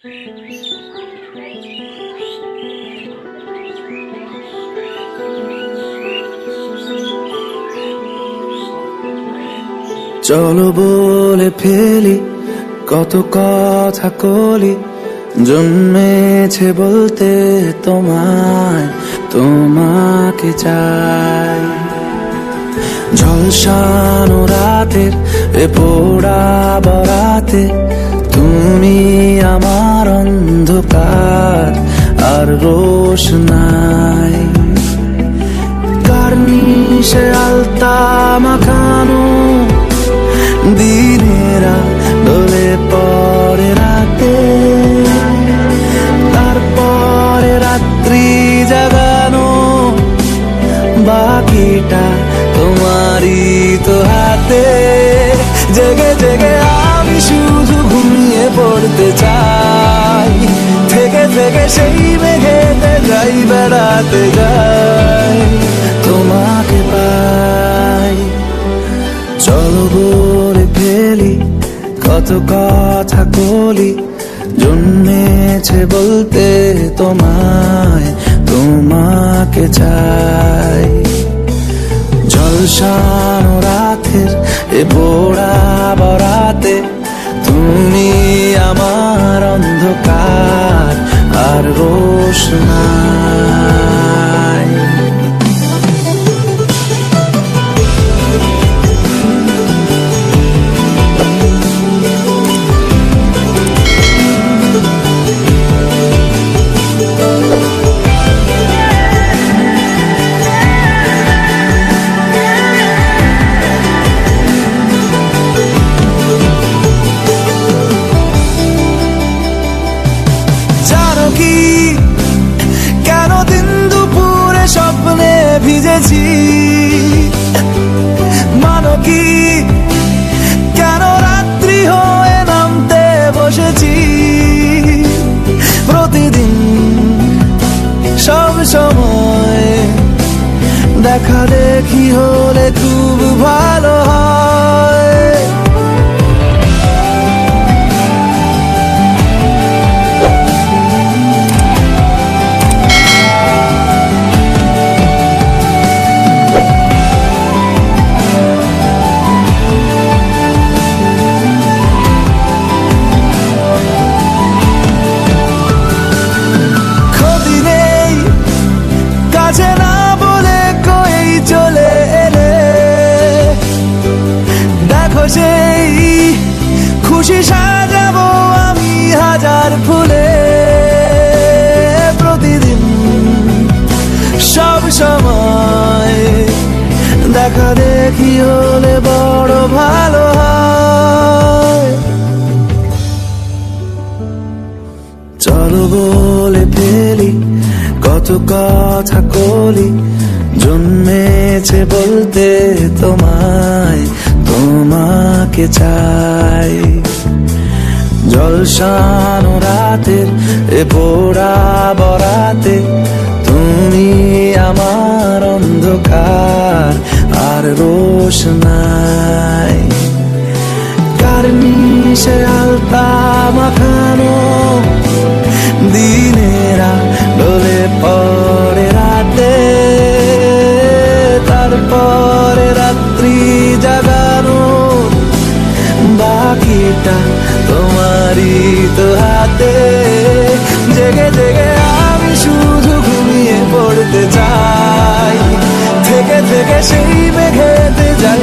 চলো বলে ফেলি কত কথা কলি, জন্মেছে বলতে তোমায়, তোমাকে চাই। ঝলসানো রাতের এ পোড়া বরাতে তুমি আমার অন্ধকার আর রোশনাই। কার্নিশে আলতা মাখানো দিনেরা ডলে পরে রাতে, তারপরে রাত্রি জাগানো বাকিটা তোমারই তো হাতে। জেগে জেগে আমি শুধু ঘুমিয়ে পড়তে চাই, থেকে থেকে সেই মেঘেতে যাই, বেড়াতে যাই, তোমাকে পাই। চলো বলে ফেলি কত কথা কলি, জন্মেছে বলতে তোমায়, তোমাকে চাই। ঝলসানো রাতের এ পোড়া বরাতে তুমি আমার অন্ধকার আর রোশনাই। কেন দিন দুপুরে স্বপ্নে ভিজেছি, মানো কি কেন রাত্রি হয়ে নামতে বসেছি। প্রতিদিন সব সময় দেখা দেখি হলে খুব ভালো হয়। না বলে কই চলে এলে, দেখো সেই খুশি সাজাবো আমি হাজার ফুলে। প্রতিদিন সব সময় দেখা দেখি হলে বড় ভালো হয়। চলো বলে ফেলি কত কথা কলি, জন্মেছে বলতে তোমায়, তোমাকে চাই। ঝলসানো রাতের এ পোড়া বরাতে তুমি আমার অন্ধকার আর রোশনাই। কার্নিশে আলতা মাখানো দিনেরা ডলে পরে রাতে, তারপরে রাত্রি জাগানো বাকিটা তোমারই তো হাতে। জেগে জেগে আমি শুধু ঘুমিয়ে পড়তে চাই, থেকে থেকে সেই মেঘেতে যাই।